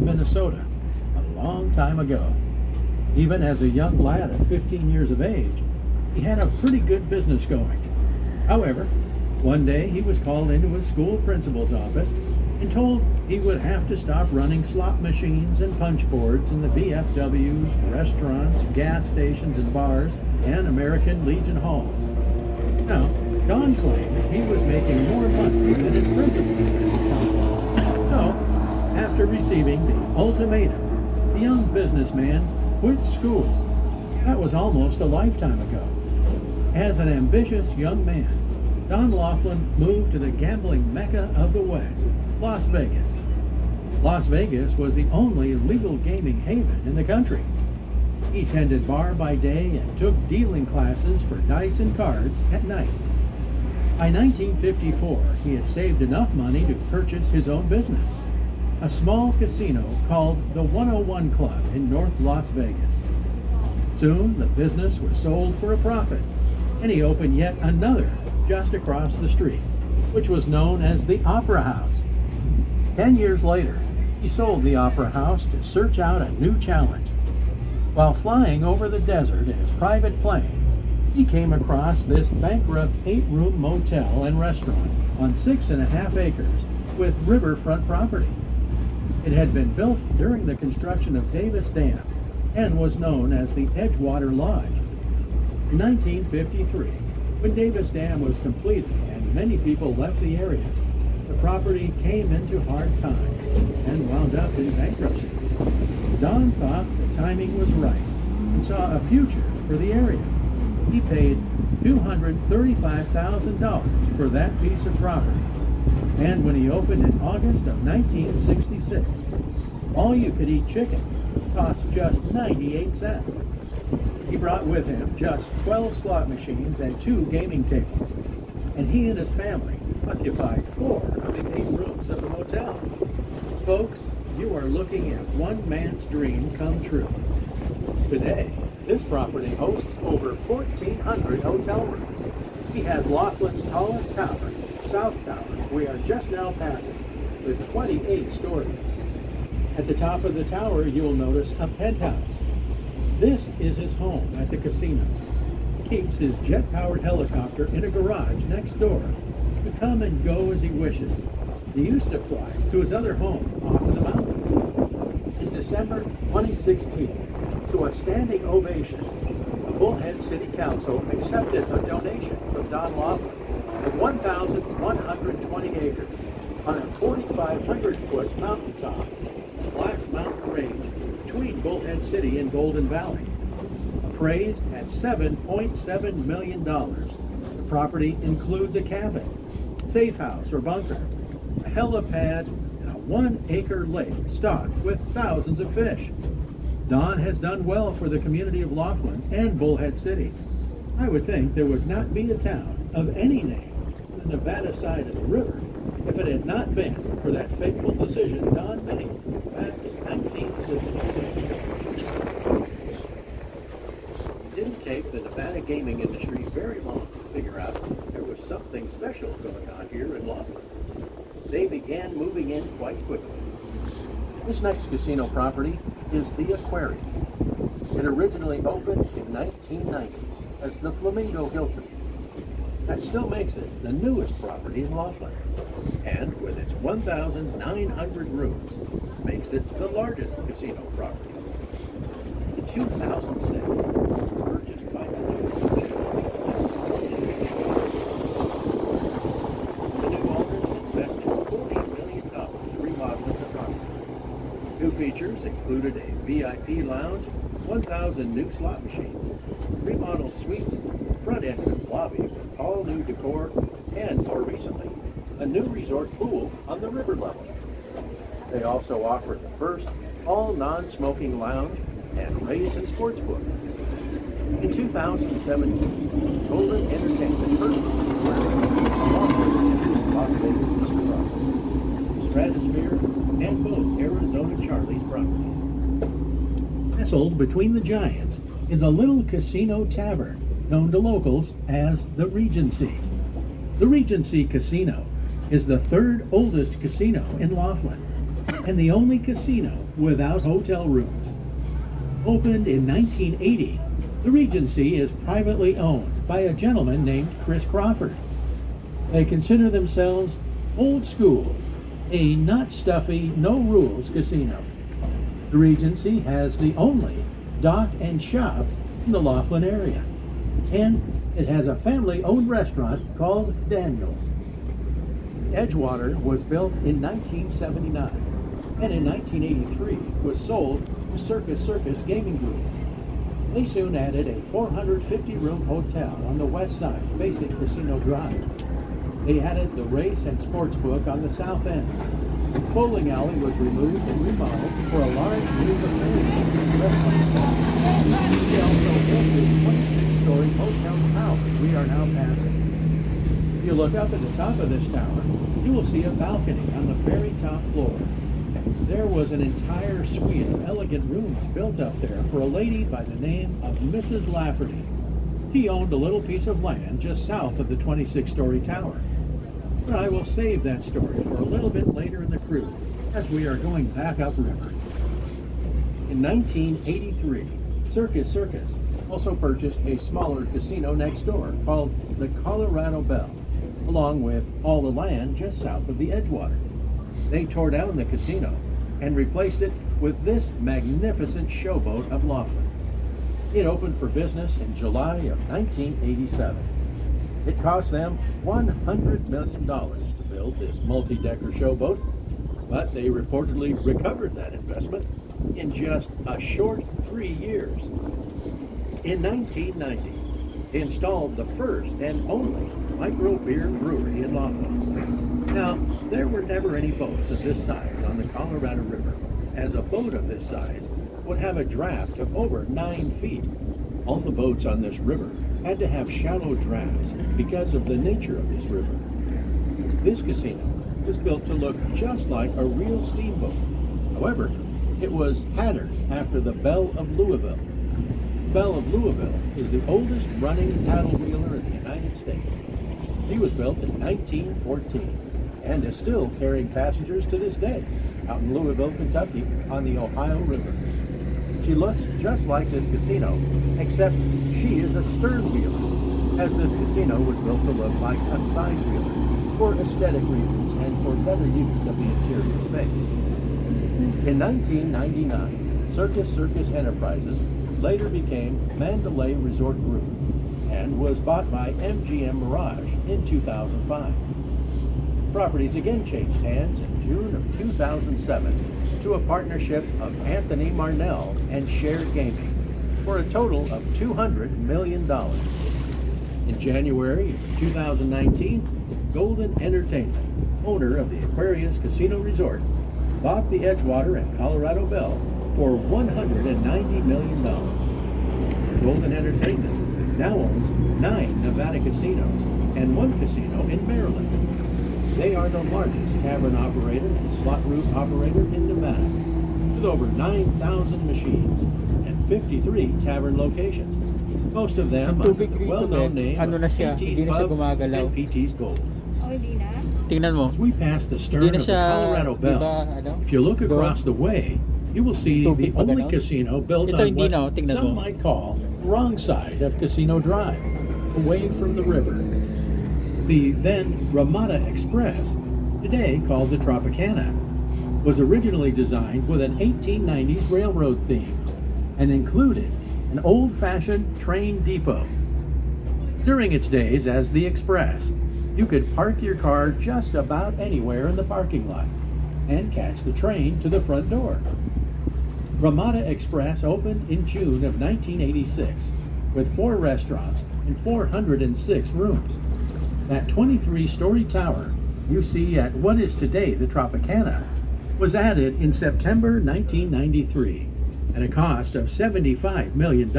Minnesota, a long time ago. Even as a young lad of 15 years of age, he had a pretty good business going. However, one day he was called into his school principal's office and told he would have to stop running slot machines and punch boards in the VFWs, restaurants, gas stations and bars, and American Legion halls. Now, Don claims he was making more money than his principal. So, after receiving the ultimatum, the young businessman quit school. That was almost a lifetime ago. As an ambitious young man, Don Laughlin moved to the gambling mecca of the West, Las Vegas. Las Vegas was the only legal gaming haven in the country. He tended bar by day and took dealing classes for dice and cards at night. By 1954, he had saved enough money to purchase his own business, a small casino called the 101 Club in North Las Vegas. Soon, the business was sold for a profit, and he opened yet another just across the street, which was known as the Opera House. 10 years later, he sold the Opera House to search out a new challenge. While flying over the desert in his private plane, he came across this bankrupt 8-room motel and restaurant on 6.5 acres with riverfront property. It had been built during the construction of Davis Dam and was known as the Edgewater Lodge. In 1953, when Davis Dam was completed and many people left the area, the property came into hard times and wound up in bankruptcy. Don thought the timing was right and saw a future for the area. He paid $235,000 for that piece of property. And when he opened in August of 1966, all-you-could-eat chicken cost just 98 cents. He brought with him just 12 slot machines and 2 gaming tables, and he and his family occupied 4 of the 8 rooms of the motel. Folks, you are looking at one man's dream come true. Today, this property hosts over 1,400 hotel rooms. He has Laughlin's tallest tower, South Tower, we are just now passing, with 28 stories. At the top of the tower, you'll notice a penthouse. This is his home at the casino. He keeps his jet-powered helicopter in a garage next door to come and go as he wishes. He used to fly to his other home off in the mountains. In December 2016, to a standing ovation, the Bullhead City Council accepted a donation from Don Laughlin of 1,120 acres on a 4,500-foot mountaintop, Black Mountain Range, between Bullhead City and Golden Valley. Appraised at $7.7 million, the property includes a cabin, safe house or bunker, a helipad, and a 1-acre lake stocked with thousands of fish. Don has done well for the community of Laughlin and Bullhead City. I would think there would not be a town of any name on the Nevada side of the river if it had not been for that fateful decision Don made back in 1966. It didn't take the Nevada gaming industry very long to figure out there was something special going on here in Laughlin. They began moving in quite quickly. This next casino property is the Aquarius. It originally opened in 1990 as the Flamingo Hilton. That still makes it the newest property in Laughlin, and with its 1,900 rooms, makes it the largest casino property. In 2006, purchased by the new owners invested $40 million remodeling the property. New features included a VIP lounge, 1,000 new slot machines, remodeled suites, front entrance lobby with all new decor, and more recently, a new resort pool on the river level. They also offer the first all non-smoking lounge and race and sports book. In 2017, Golden Entertainment purchased Las Vegas Easter properties, Stratosphere, and both Arizona Charlie's properties. Nestled between the giants is a little casino tavern known to locals as the Regency. The Regency Casino is the 3rd oldest casino in Laughlin. and the only casino without hotel rooms. Opened in 1980, the Regency is privately owned by a gentleman named Chris Crawford. They consider themselves old school, a not stuffy, no rules casino. The Regency has the only dock and shop in the Laughlin area, and it has a family-owned restaurant called Daniel's. Edgewater was built in 1979, and in 1983 was sold to Circus Gaming Group. They soon added a 450-room hotel on the west side facing Casino Drive. They added the race and sports book on the south end. The bowling alley was removed and remodeled for a large new restaurant. They also built this 26-story hotel tower we are now passing. If you look up at the top of this tower, you will see a balcony on the very top floor. There was an entire suite of elegant rooms built up there for a lady by the name of Mrs. Lafferty. She owned a little piece of land just south of the 26-story tower. But I will save that story for a little bit later in the cruise, as we are going back upriver. In 1983, Circus also purchased a smaller casino next door called the Colorado Belle, along with all the land just south of the Edgewater. They tore down the casino and replaced it with this magnificent showboat of Laughlin. It opened for business in July of 1987. It cost them $100 million to build this multi-decker showboat, but they reportedly recovered that investment in just a short 3 years. In 1990, they installed the first and only micro beer brewery in Laughlin. Now, there were never any boats of this size on the Colorado River, as a boat of this size would have a draft of over 9 feet. All the boats on this river had to have shallow drafts because of the nature of this river. This casino was built to look just like a real steamboat. However, it was patterned after the Belle of Louisville. Belle of Louisville is the oldest running paddlewheeler in the United States. She was built in 1914 and is still carrying passengers to this day out in Louisville, Kentucky on the Ohio River. She looks just like this casino, except she is a stern wheeler, as this casino was built to look like a side wheeler for aesthetic reasons and for better use of the interior space. In 1999, Circus Enterprises later became Mandalay Resort Group and was bought by MGM Mirage in 2005. Properties again changed hands in June of 2007 to a partnership of Anthony Marnell and Shared Gaming for a total of $200 million. In January of 2019, Golden Entertainment, owner of the Aquarius Casino Resort, bought the Edgewater and Colorado Belle for $190 million. Golden Entertainment now owns 9 Nevada casinos and 1 casino in Maryland. They are the largest tavern operator and slot room operator in Nevada, with over 9,000 machines and 53 tavern locations. Most of them under the well-known name of PT's Pub and PT's Gold. Tingnan mo. As we pass the stern of the Colorado Belle, if you look across the way, you will see the only casino built on what some might call the wrong side of Casino Drive, away from the river. The then Ramada Express, today called the Tropicana, was originally designed with an 1890s railroad theme and included an old-fashioned train depot. During its days as the Express, you could park your car just about anywhere in the parking lot and catch the train to the front door. Ramada Express opened in June of 1986 with 4 restaurants and 406 rooms. That 23-story tower you see at what is today the Tropicana was added in September 1993 at a cost of $75 million,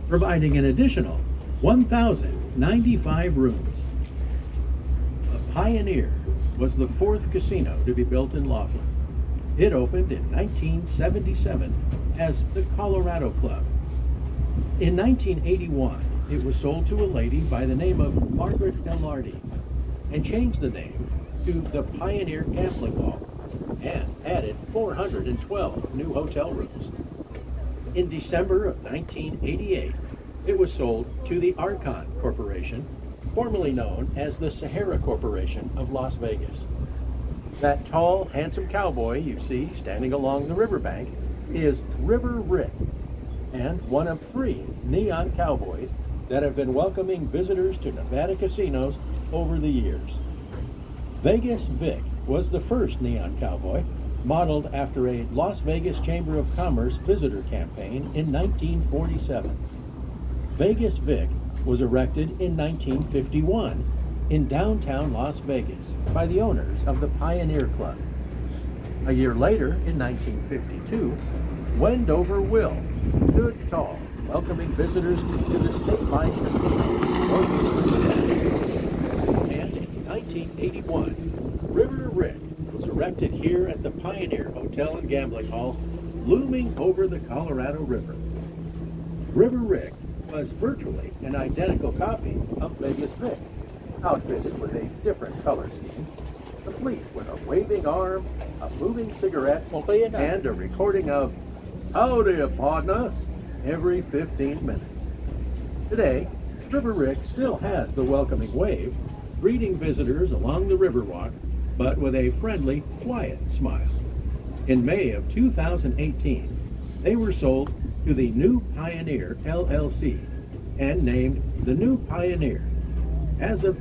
providing an additional 1,095 rooms. The Pioneer was the 4th casino to be built in Laughlin. It opened in 1977 as the Colorado Club. In 1981, it was sold to a lady by the name of Margaret Delarty and changed the name to the Pioneer Gambling Hall. and added 412 new hotel rooms. In December of 1988, it was sold to the Archon Corporation, formerly known as the Sahara Corporation of Las Vegas. That tall, handsome cowboy you see standing along the riverbank is River Rick, and one of 3 neon cowboys that have been welcoming visitors to Nevada casinos over the years. Vegas Vic was the first neon cowboy, modeled after a Las Vegas Chamber of Commerce visitor campaign in 1947. Vegas Vic was erected in 1951 in downtown Las Vegas by the owners of the Pioneer Club. A year later, in 1952, Wendover Will stood tall, welcoming visitors to the statewide casino. And in 1981, River Rick was erected here at the Pioneer Hotel and Gambling Hall, looming over the Colorado River. River Rick was virtually an identical copy of Vegas Vic, outfitted with a different color scheme, complete with a waving arm, a moving cigarette, and a recording of "Howdy, partner," every 15 minutes. Today, River Rick still has the welcoming wave, greeting visitors along the Riverwalk, but with a friendly, quiet smile. In May of 2018, they were sold to the New Pioneer LLC and named the New Pioneer. As of